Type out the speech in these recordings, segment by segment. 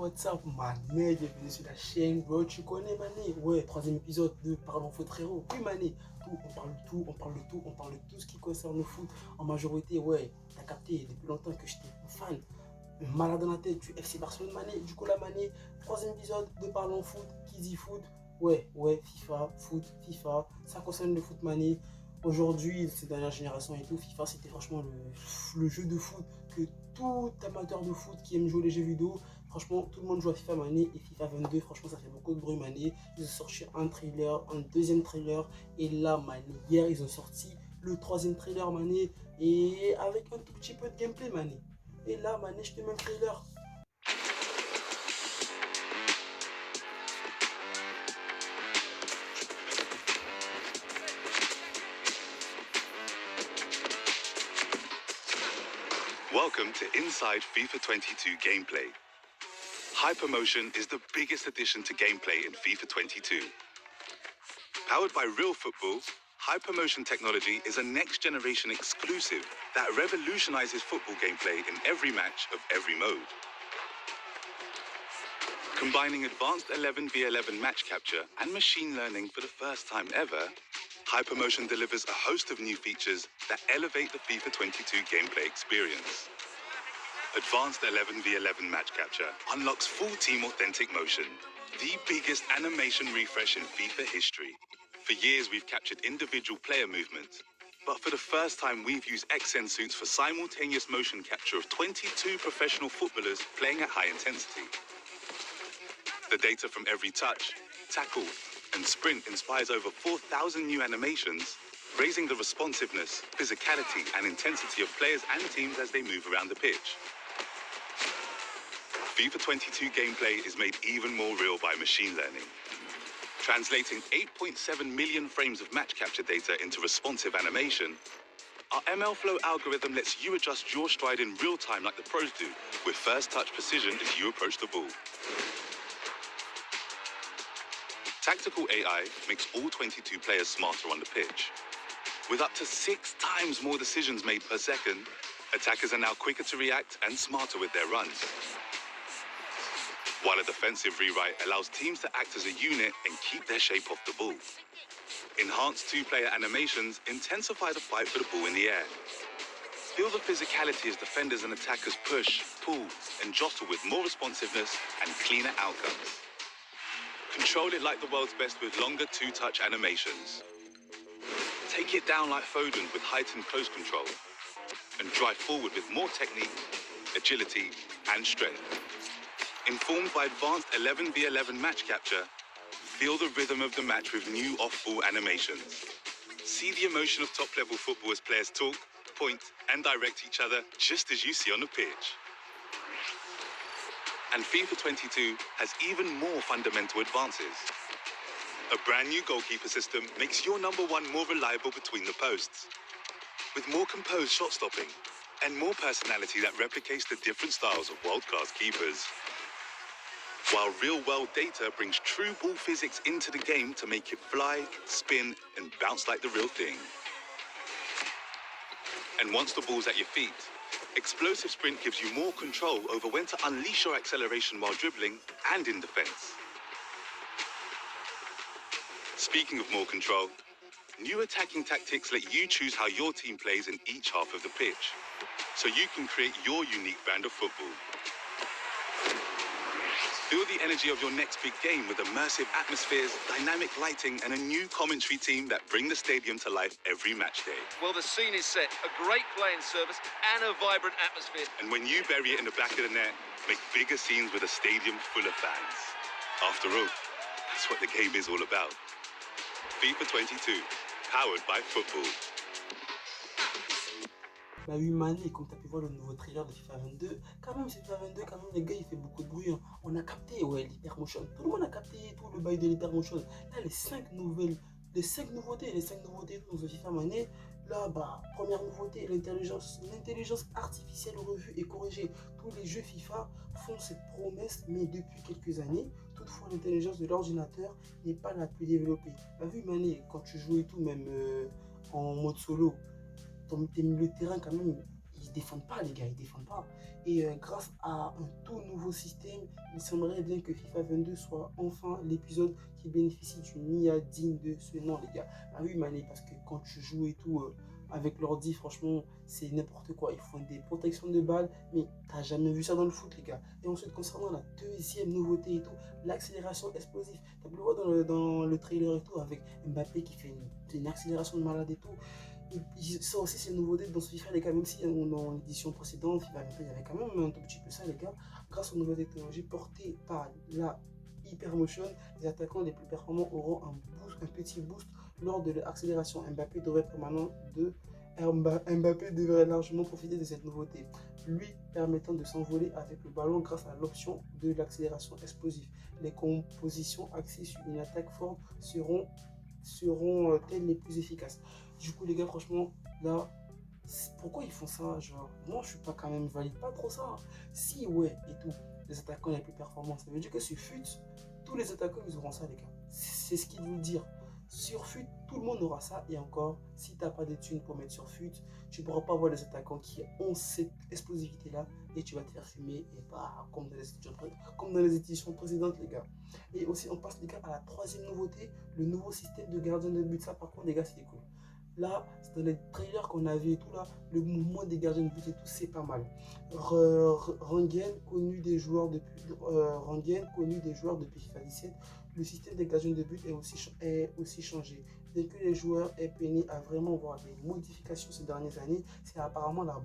what's up, mané, bienvenue sur la chaîne, bro, tu connais, mané. Ouais, troisième épisode de Parlons Foot, frérot. Oui, mané, on parle de tout, on parle de tout ce qui concerne le foot. En majorité, ouais, t'as capté depuis longtemps que j'étais fan, malade dans la tête du FC Barcelone, mané. Du coup, là, mané, troisième épisode de Parlons Foot, qui dit foot. Ouais, FIFA, foot, FIFA, ça concerne le foot, mané. Aujourd'hui, cette dernière génération et tout, FIFA, c'était franchement le jeu de foot que tout amateur de foot qui aime jouer les jeux vidéo, franchement, tout le monde joue à FIFA Mané et FIFA 22, franchement, ça fait beaucoup de bruit Mané. Ils ont sorti un trailer, un deuxième trailer, et là, Mané, hier, ils ont sorti le troisième trailer Mané, et avec un tout petit peu de gameplay Mané. Et là, Mané, je te mets le trailer. Welcome to Inside FIFA 22 gameplay. Hypermotion is the biggest addition to gameplay in FIFA 22. Powered by Real Football, Hypermotion technology is a next-generation exclusive that revolutionizes football gameplay in every match of every mode. Combining advanced 11v11 match capture and machine learning for the first time ever, Hypermotion delivers a host of new features that elevate the FIFA 22 gameplay experience. Advanced 11v11 match capture unlocks full team authentic motion, the biggest animation refresh in FIFA history. For years we've captured individual player movements, but for the first time we've used XN suits for simultaneous motion capture of 22 professional footballers playing at high intensity. The data from every touch, tackle, and sprint inspires over 4,000 new animations, raising the responsiveness, physicality, and intensity of players and teams as they move around the pitch. FIFA 22 gameplay is made even more real by machine learning. Translating 8.7 million frames of match capture data into responsive animation, our MLflow algorithm lets you adjust your stride in real time like the pros do, with first touch precision as you approach the ball. Tactical AI makes all 22 players smarter on the pitch. With up to 6 times more decisions made per second, attackers are now quicker to react and smarter with their runs. While a defensive rewrite allows teams to act as a unit and keep their shape off the ball. Enhanced two-player animations intensify the fight for the ball in the air. Feel the physicality as defenders and attackers push, pull, and jostle with more responsiveness and cleaner outcomes. Control it like the world's best with longer two-touch animations. Take it down like Foden with heightened close control. And drive forward with more technique, agility, and strength. Informed by advanced 11v11 match capture, feel the rhythm of the match with new off-ball animations. See the emotion of top-level football as players talk, point, and direct each other just as you see on the pitch. And FIFA 22 has even more fundamental advances. A brand new goalkeeper system makes your number one more reliable between the posts. With more composed shot stopping and more personality that replicates the different styles of world-class keepers. While real-world data brings true ball physics into the game to make it fly, spin, and bounce like the real thing. And once the ball's at your feet, Explosive Sprint gives you more control over when to unleash your acceleration while dribbling and in defense. Speaking of more control, new attacking tactics let you choose how your team plays in each half of the pitch, so you can create your unique brand of football. Feel the energy of your next big game with immersive atmospheres, dynamic lighting, and a new commentary team that bring the stadium to life every match day. Well, the scene is set, a great playing service and a vibrant atmosphere. And when you bury it in the back of the net, make bigger scenes with a stadium full of fans. After all, that's what the game is all about. FIFA 22, powered by football. Bah oui, Mané, comme tu as pu voir le nouveau trailer de FIFA 22, quand même, FIFA 22, quand même, les gars, il fait beaucoup de bruit. Hein. On a capté, ouais, l'hypermotion. Tout le monde a capté tout le bail de l'hypermotion. Là, les 5 nouveautés dans ce FIFA Mané. Là, bah, première nouveauté, l'intelligence artificielle revue et corrigée. Tous les jeux FIFA font cette promesse, mais depuis quelques années. Toutefois, l'intelligence de l'ordinateur n'est pas la plus développée. T'as vu, Mané, quand tu joues et tout, même en mode solo, tes milieux de terrain, quand même, ils défendent pas, les gars, ils défendent pas. Et grâce à un tout nouveau système, il semblerait bien que FIFA 22 soit enfin l'épisode qui bénéficie d'une IA digne de ce nom, les gars. Ah oui, Mané, parce que quand tu joues et tout avec l'ordi, franchement, c'est n'importe quoi. Ils font des protections de balles, mais t'as jamais vu ça dans le foot, les gars. Et ensuite, concernant la deuxième nouveauté et tout, l'accélération explosive. T'as pu le voir dans le trailer et tout, avec Mbappé qui fait une accélération de malade et tout. Ça aussi, c'est une nouveauté dans ce FIFA, les gars. Même si dans l'édition précédente, FIFA 21, il y avait quand même un tout petit peu ça, les gars. Grâce aux nouvelles technologies portées par la Hypermotion, les attaquants les plus performants auront un petit boost lors de l'accélération. Mbappé devrait largement profiter de cette nouveauté, lui permettant de s'envoler avec le ballon grâce à l'option de l'accélération explosive. Les compositions axées sur une attaque forte seront-elles les plus efficaces. Du coup, les gars, franchement, là, pourquoi ils font ça? Genre, moi, je suis pas quand même valide pas trop ça. Si, ouais, et tout, les attaquants les plus performants, ça veut dire que sur FUT, tous les attaquants, ils auront ça, les gars. C'est ce qu'ils veulent dire. Sur FUT, tout le monde aura ça. Et encore, si tu n'as pas de thunes pour mettre sur FUT, tu ne pourras pas voir les attaquants qui ont cette explosivité-là. Et tu vas te faire fumer, et bah, comme dans les éditions précédentes, les gars. Et aussi, on passe, les gars, à la troisième nouveauté, le nouveau système de gardien de but. Ça, par contre, les gars, c'est cool. Là, c'est dans les trailers qu'on a vu et tout là, le mouvement des gardiens de but et tout, c'est pas mal. Rengen, connu des joueurs depuis FIFA 17, le système des gardiens de but est aussi changé. Dès que les joueurs aient peiné à vraiment voir des modifications ces dernières années, c'est apparemment la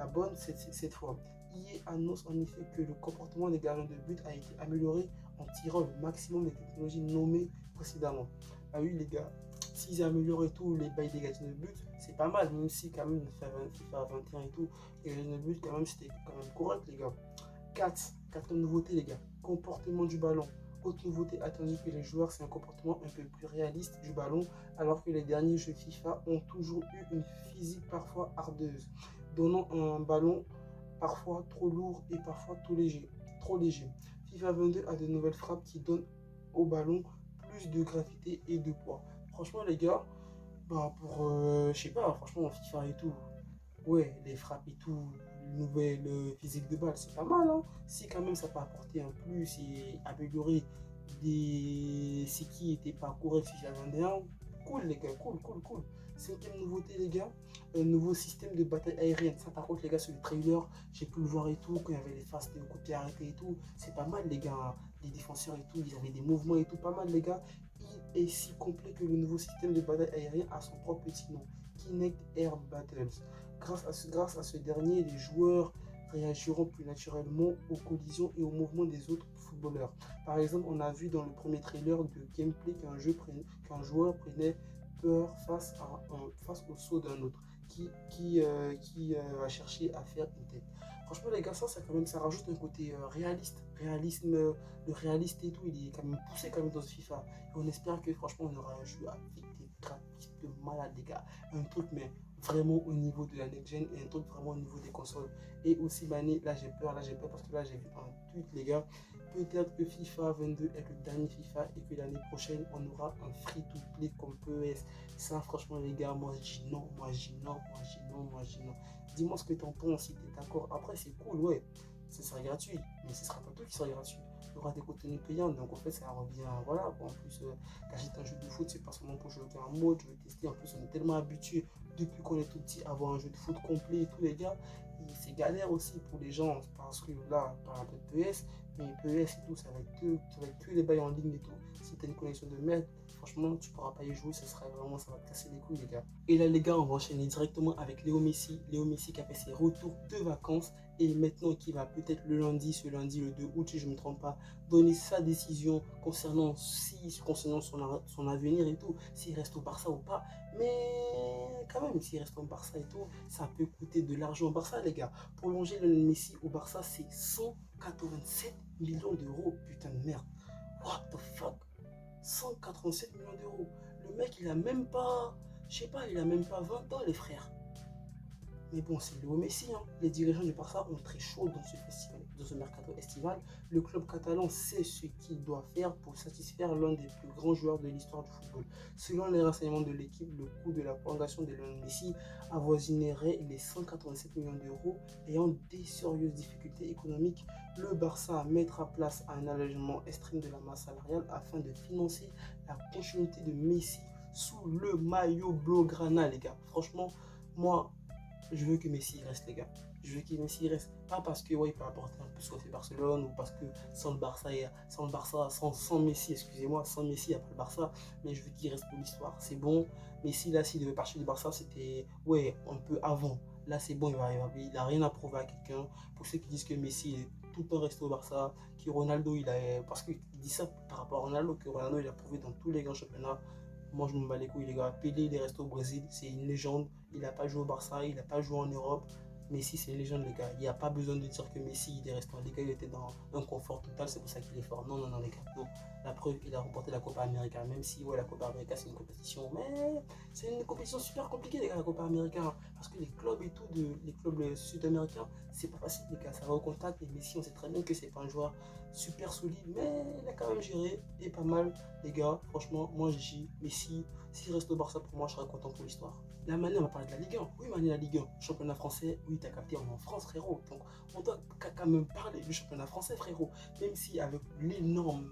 bonne cette fois. EA annonce en effet que le comportement des gardiens de but a été amélioré en tirant le maximum des technologies nommées précédemment. Ah oui les gars, s'ils améliorent et tout les bails des gardiens de but, c'est pas mal, même si quand même FIFA 21 et tout, les gardiens de but quand même c'était quand même correct les gars. 4e nouveauté les gars, comportement du ballon. Autre nouveauté attendue que les joueurs, c'est un comportement un peu plus réaliste du ballon, alors que les derniers jeux FIFA ont toujours eu une physique parfois ardeuse, donnant un ballon parfois trop lourd et parfois trop léger. FIFA 22 a de nouvelles frappes qui donnent au ballon plus de gravité et de poids. Franchement les gars, bah pour je sais pas, franchement FIFA et tout, ouais les frappes et tout, nouvelle physique de balle, c'est pas mal hein. Si quand même ça peut apporter un plus et améliorer des ce qui n'était pas correct FIFA 21, cool les gars, cool. 5e nouveauté les gars, un nouveau système de bataille aérienne. Ça par contre les gars sur le trailer, j'ai pu le voir et tout, quand il y avait les phases de coup de pied arrêté et tout, c'est pas mal les gars, les défenseurs et tout, ils avaient des mouvements et tout, pas mal les gars. Il est si complet que le nouveau système de bataille aérienne a son propre petit nom, Kinect Air Battles. Grâce à ce dernier, les joueurs réagiront plus naturellement aux collisions et aux mouvements des autres footballeurs. Par exemple, on a vu dans le premier trailer de gameplay qu'un joueur prenait peur face au saut d'un autre qui va chercher à faire une tête. Franchement les gars, ça quand même, ça rajoute un côté le réaliste et tout, il est quand même poussé quand même dans ce FIFA. Et on espère que franchement on aura un jeu avec des graphismes de malade les gars, un truc mais vraiment au niveau de la next-gen et un truc vraiment au niveau des consoles. Et aussi Mané, là j'ai peur parce que là j'ai vu un tweet les gars, peut-être que FIFA 22 est le dernier FIFA et que l'année prochaine on aura un free-to-play comme PES. Ça franchement les gars, moi je dis non. Dis-moi ce que t'en penses, si t'es d'accord. Après c'est cool, ouais, ce sera gratuit, mais ce sera pas tout qui sera gratuit. Il y aura des contenus payants, donc en fait ça revient, voilà. En plus, j'achète un jeu de foot, c'est pas seulement pour jouer un mode, je veux tester. En plus, on est tellement habitué depuis qu'on est tout petit à avoir un jeu de foot complet et tout, les gars. Et c'est galère aussi pour les gens, parce que là, par un peu de PS, mais PS et tout, ça va être que les bails en ligne et tout. Si tu as une connexion de merde, franchement, tu pourras pas y jouer, ça va te casser les couilles, les gars. Et là, les gars, on va enchaîner directement avec Léo Messi. Léo Messi qui a fait ses retours de vacances et maintenant qui va peut-être ce lundi, le 2 août, si je ne me trompe pas, donner sa décision concernant son avenir et tout, s'il reste au Barça ou pas. Mais quand même, s'il reste au Barça et tout, ça peut coûter de l'argent au Barça, les gars. Prolonger le Messi au Barça, c'est 187 millions d'euros. Putain de merde. What the fuck? 187 millions d'euros. Le mec, il a même pas, je sais pas, il a même pas 20 ans, les frères. Mais bon, c'est Léo Messi, hein. Les dirigeants du Barça ont très chaud dans ce festival. dans ce mercato estival. Le club catalan sait ce qu'il doit faire pour satisfaire l'un des plus grands joueurs de l'histoire du football. Selon les renseignements de l'équipe, le coût de la prolongation de Lionel Messi avoisinerait les 187 millions d'euros. Ayant des sérieuses difficultés économiques, le Barça mettra place à un allègement extrême de la masse salariale afin de financer la continuité de Messi sous le maillot blaugrana, les gars. Franchement, moi, je veux que Messi reste, les gars. Je veux que Messi reste. Pas parce que ouais, il peut apporter un peu ce côté Barcelone ou parce que sans le Barça, sans Messi, excusez-moi, sans Messi, il n'y a pas le Barça. Mais je veux qu'il reste pour l'histoire. C'est bon. Messi, là, s'il devait partir du Barça, c'était ouais, un peu avant. Là, c'est bon, il n'a rien à prouver à quelqu'un. Pour ceux qui disent que Messi est tout le temps resté au Barça, que Ronaldo, parce qu'il dit ça par rapport à Ronaldo, que Ronaldo, il a prouvé dans tous les grands championnats. Moi, je me bats les couilles, les gars. Pelé, il est resté au Brésil. C'est une légende. Il n'a pas joué au Barça. Il n'a pas joué en Europe. Messi, c'est une légende, les gars. Il n'y a pas besoin de dire que Messi, il est resté en Liga. Il était dans un confort total. C'est pour ça qu'il est fort. Non, non, non, les gars. Non. La preuve, il a remporté la Copa América. Même si, ouais, la Copa América, c'est une compétition. Mais c'est une compétition super compliquée, les gars, la Copa América. Parce que les clubs et tout, les clubs sud-américains, c'est pas facile, les gars. Ça va au contact. Et Messi, on sait très bien que c'est pas un joueur super solide. Mais il a quand même géré. Et pas mal, les gars. Franchement, moi, j'ai dit Messi. S'il reste au Barça, pour moi, je serais content pour l'histoire. Là, maintenant, on va parler de la Ligue 1. Oui, Mané, la Ligue 1. Championnat français, oui, t'as capté, on est en France, frérot. Donc, on doit quand même parler du championnat français, frérot. Même si, avec l'énorme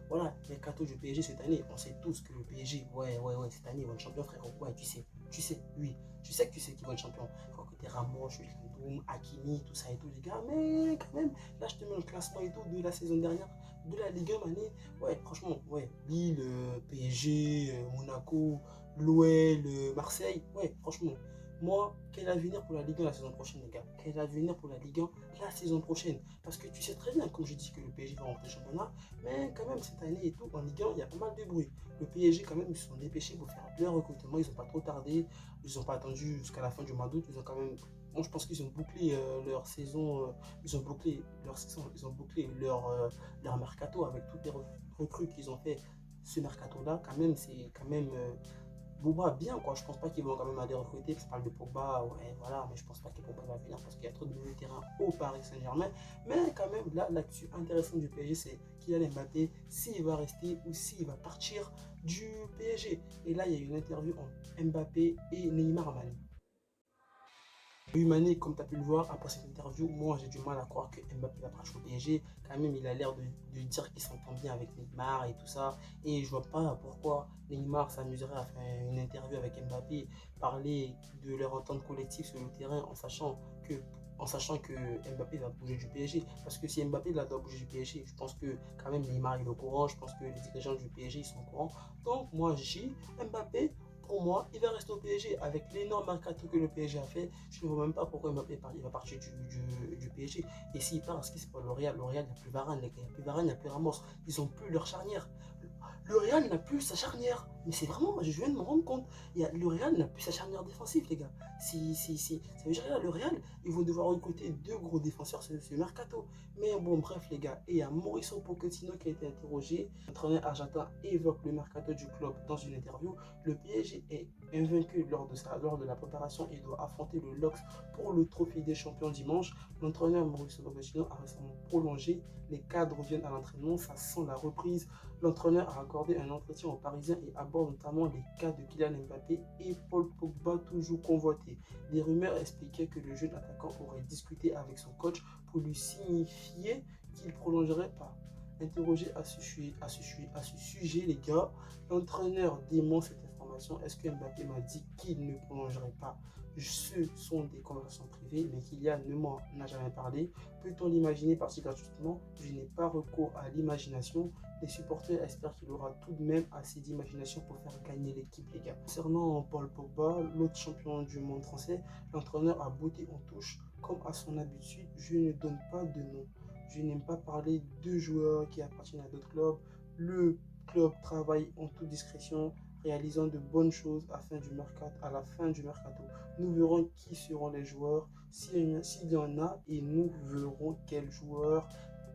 voilà, mercato du PSG cette année, on sait tous que le PSG, ouais, cette année, ils vont être champions, frérot. Ouais, tu sais, oui. Tu sais que tu sais qu'ils vont être champions. Faut que t'es Ramos, Wijnaldum, Hakimi, tout ça et tout, les gars. Mais quand même, là, je te mets le classement et tout de la saison dernière, de la Ligue 1, Mané. Ouais, franchement, ouais. Lille, PSG, Monaco, l'OL, Marseille. Ouais, franchement. Moi, quel avenir pour la Ligue 1 la saison prochaine, les gars? Quel avenir pour la Ligue 1 la saison prochaine? Parce que tu sais très bien, comme je dis, que le PSG va rentrer au championnat, mais quand même, cette année et tout, en Ligue 1, il y a pas mal de bruit. Le PSG, quand même, ils se sont dépêchés pour faire leur recrutement, ils n'ont pas trop tardé, ils n'ont pas attendu jusqu'à la fin du mois d'août, ils ont quand même. Bon, je pense qu'ils ont bouclé leur saison, ils ont bouclé leur saison, ils ont bouclé leur mercato avec toutes les recrues qu'ils ont fait ce mercato-là. Quand même, c'est quand même. Bouba bien quoi, je pense pas qu'ils vont quand même aller recruter, ça parle de Pogba, ouais voilà, mais je pense pas que Pogba va venir parce qu'il y a trop de milieu de terrain au Paris Saint-Germain, mais quand même là, l'actu intéressant du PSG c'est Kylian Mbappé, s'il va rester ou s'il va partir du PSG, et là il y a une interview entre Mbappé et Neymar Mané. Mané, comme tu as pu le voir, après cette interview, moi j'ai du mal à croire que Mbappé va partir au PSG. Quand même, il a l'air de dire qu'il s'entend bien avec Neymar et tout ça. Et je vois pas pourquoi Neymar s'amuserait à faire une interview avec Mbappé, parler de leur entente collective sur le terrain en sachant que Mbappé va bouger du PSG. Parce que si Mbappé là, doit bouger du PSG, je pense que quand même Neymar est au courant, je pense que les dirigeants du PSG ils sont au courant. Donc moi j'ai Mbappé. Pour moi, il va rester au PSG avec l'énorme mercato que le PSG a fait. Je ne vois même pas pourquoi Mbappé il va partir du PSG. Et s'il part, ce qui c'est pas L'Oréal, il n'y a plus Varane, les gars. Il n'y a plus Varane, il n'y a plus Ramos. Ils n'ont plus leur charnière. Le Real n'a plus sa charnière. Mais c'est vraiment, je viens de me rendre compte. Le Real n'a plus sa charnière défensive, les gars. Ça veut dire que le Real, ils vont devoir recruter deux gros défenseurs sur ce mercato. Mais bon, bref, les gars. Et il y a Mauricio Pochettino qui a été interrogé. L'entraîneur argentin évoque le mercato du club dans une interview. Le PSG est invaincu lors de la préparation et doit affronter le LOSC pour le trophée des champions dimanche. L'entraîneur Mauricio Pochettino a récemment prolongé. Les cadres viennent à l'entraînement. Ça sent la reprise. L'entraîneur a accordé un entretien aux Parisiens et aborde notamment les cas de Kylian Mbappé et Paul Pogba toujours convoités. Des rumeurs expliquaient que le jeune attaquant aurait discuté avec son coach pour lui signifier qu'il ne prolongerait pas. Interrogé à ce sujet, les gars, l'entraîneur dément cette information. Est-ce que Mbappé m'a dit qu'il ne prolongerait pas? Ce sont des conversations privées, mais Kylian ne m'en a jamais parlé. Peut-on l'imaginer partir gratuitement? Je n'ai pas recours à l'imagination. Les supporters espèrent qu'il aura tout de même assez d'imagination pour faire gagner l'équipe, les gars. Concernant Paul Pogba, l'autre champion du monde français, l'entraîneur a botté en touche. Comme à son habitude, je ne donne pas de nom. Je n'aime pas parler de joueurs qui appartiennent à d'autres clubs. Le club travaille en toute discrétion, réalisant de bonnes choses à la fin du mercato. Nous verrons qui seront les joueurs, s'il y en a, et nous verrons quels joueurs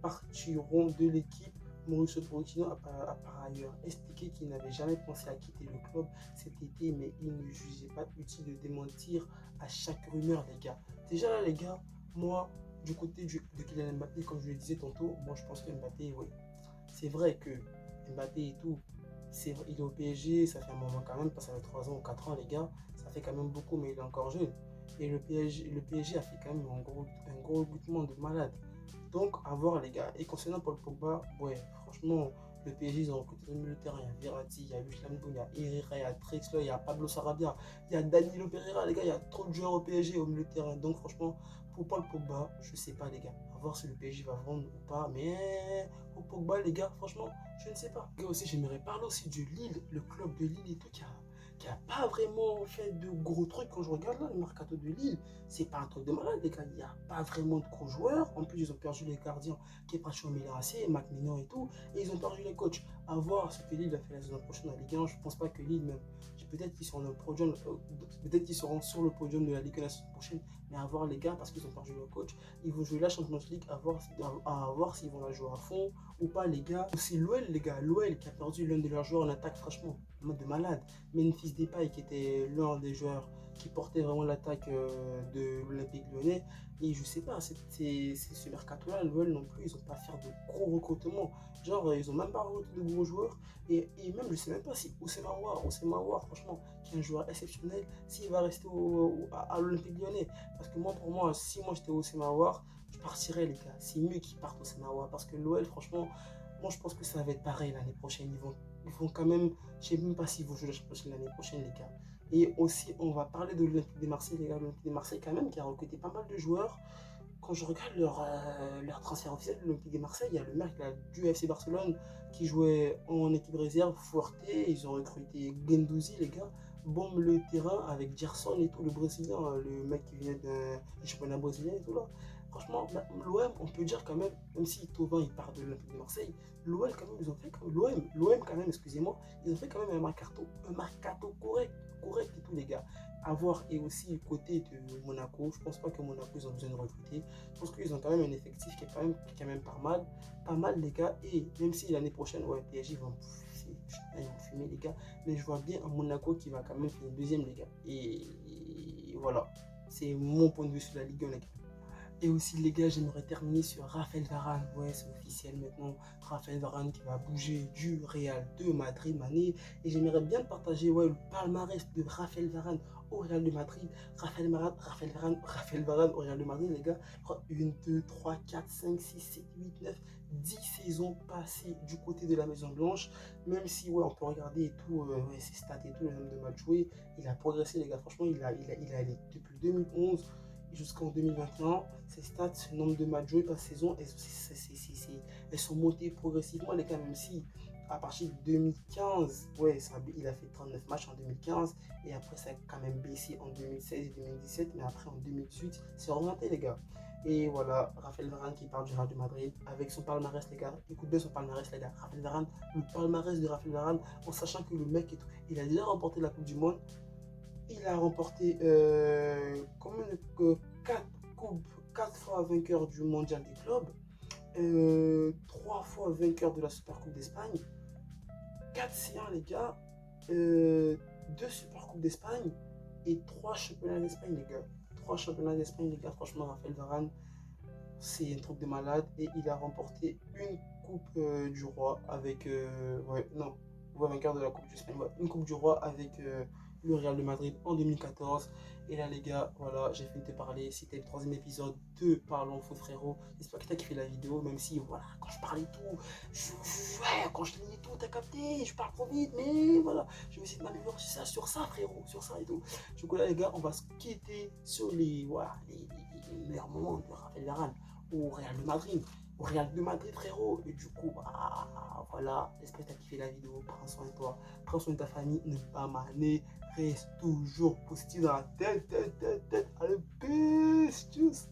partiront de l'équipe. Mauricio Pochettino a par ailleurs expliqué qu'il n'avait jamais pensé à quitter le club cet été, mais il ne jugeait pas utile de démentir à chaque rumeur, les gars. Déjà là, les gars, moi, du côté de Kylian Mbappé, comme je le disais tantôt, moi je pense que Mbappé, oui, c'est vrai que Mbappé et tout, il est au PSG, ça fait un moment quand même, parce que ça fait 3 ans ou 4 ans, les gars, ça fait quand même beaucoup, mais il est encore jeune. Et le PSG a fait quand même un gros recrutement de malade. Donc, à voir, les gars. Et concernant Paul Pogba, ouais, franchement, le PSG, ils ont recruté dans le milieu de terrain. Il y a Verratti, il y a Luis Lambo, il y a Herrera, il y a Drexler, il y a Pablo Sarabia, il y a Danilo Pereira, les gars, il y a trop de joueurs au PSG au milieu de terrain. Donc, franchement, pour Paul Pogba, je sais pas, les gars. À voir si le PSG va vendre ou pas. Mais pour Pogba, les gars, franchement, je ne sais pas. Et aussi, j'aimerais parler aussi de Lille, le club de Lille et tout, qui a pas vraiment fait de gros trucs. Quand je regarde là, le mercato de Lille, c'est pas un truc de malade, les gars. Il n'y a pas vraiment de gros joueurs. En plus, ils ont perdu les gardiens qui est parti au Milan AC, Mac Mignon et tout. Et ils ont perdu les coachs. À voir ce que Lille va faire la saison prochaine en Ligue 1. Je pense pas que Lille, même, peut-être qu'ils seront, peut-être qu'ils seront sur le podium de la Ligue 1 la saison prochaine. Mais à voir, les gars, parce qu'ils ont perdu le coach. Ils vont jouer la Champions League, à voir s'ils vont la jouer à fond ou pas, les gars. Aussi l'OL, les gars. L'OL qui a perdu l'un de leurs joueurs en attaque, franchement, de malade. Memphis Depay qui était l'un des joueurs qui portait vraiment l'attaque de l'Olympique Lyonnais. Et je sais pas, c'est ce mercato-là, l'OL non plus, ils n'ont pas fait de gros recrutements. Genre, ils n'ont même pas recruté de gros joueurs. Et même, je sais même pas si Oussema Aouar, franchement, qui est un joueur exceptionnel, s'il va rester à l'Olympique Lyonnais. Parce que moi, pour moi, si moi j'étais Oussema Aouar, je partirais, les gars. C'est mieux qu'ils partent Oussema Aouar. Parce que l'OL, franchement, moi je pense que ça va être pareil l'année prochaine. Ils vont quand même, je sais même pas s'ils vont jouer la Champions League l'année prochaine, les gars. Et aussi, on va parler de l'Olympique de Marseille, les gars. L'Olympique de Marseille, quand même, qui a recruté pas mal de joueurs. Quand je regarde leur transfert officiel de l'Olympique de Marseille, il y a le mec là, du FC Barcelone qui jouait en équipe réserve, Fuerte. Ils ont recruté Guendouzi, les gars. Bombe le terrain avec Gerson et tout, le Brésilien, le mec qui vient du championnat brésilien et tout là. Franchement, l'OM, on peut dire quand même si Thauvin il part de l'Olympique de Marseille, l'OM quand même, ils ont fait quand même, l'OM quand même, excusez-moi, ils ont fait quand même un mercato correct et tout, les gars. À voir. Et aussi côté de Monaco, je pense pas que Monaco ils ont besoin de recruter. Je pense qu'ils ont quand même un effectif qui est quand même pas mal, les gars. Et même si l'année prochaine, ouais, PSG vont fumer, les gars, mais je vois bien un Monaco qui va quand même finir deuxième, les gars. Et voilà, c'est mon point de vue sur la Ligue 1, les gars. Et aussi, les gars, j'aimerais terminer sur Raphaël Varane. Ouais, c'est officiel maintenant. Raphaël Varane qui va bouger du Real de Madrid, Mané. Et j'aimerais bien partager le palmarès de Raphaël Varane au Real de Madrid. Raphaël Varane au Real de Madrid, les gars. 1, 2, 3, 4, 5, 6, 7, 8, 9, 10 saisons passées du côté de la Maison Blanche. Même si, on peut regarder et tout, ses stats et tout, le nombre de matchs joués. Il a progressé, les gars. Franchement, il a allé depuis 2011 jusqu'en 2021, ces stats, ce nombre de matchs joués par saison, elles sont montées progressivement, les gars, même si à partir de 2015, il a fait 39 matchs en 2015, et après ça a quand même baissé en 2016 et 2017, mais après en 2018, c'est remonté, les gars. Et voilà, Raphaël Varane qui part du Real de Madrid avec son palmarès, les gars. Écoute bien son palmarès, les gars. Raphaël Varane, le palmarès de Raphaël Varane, en sachant que le mec, il a déjà remporté la Coupe du Monde. Il a remporté 4 fois vainqueur du mondial des clubs, 3 fois vainqueur de la Super Coupe d'Espagne, 4 C1, les gars, 2 Super Coupes d'Espagne et 3 championnats d'Espagne, les gars. 3 championnats d'Espagne, les gars. Franchement, Raphaël Varane, c'est un truc de malade. Et il a remporté une Coupe du Roi avec. Vainqueur de la Coupe d'Espagne. Une Coupe du Roi avec le Real de Madrid en 2014. Et là, les gars, voilà, j'ai fini de te parler. C'était le 3e épisode de Parlons Foot, frérot. J'espère que tu as kiffé la vidéo, même si, voilà, quand je parlais tout, quand je lignais tout, t'as capté, je parle trop vite, mais voilà, je vais essayer de m'améliorer sur ça, frérot, sur ça et tout. Du coup, là, les gars, on va se quitter sur les meilleurs moments de Raphaël Varane au Real de Madrid. Au Real de Madrid, frérot. Et du coup, voilà, j'espère que tu as kiffé la vidéo. Prends soin de toi, prends soin de ta famille, ne pas maner, reste toujours positif dans la tête. Allez, peace, tchuss.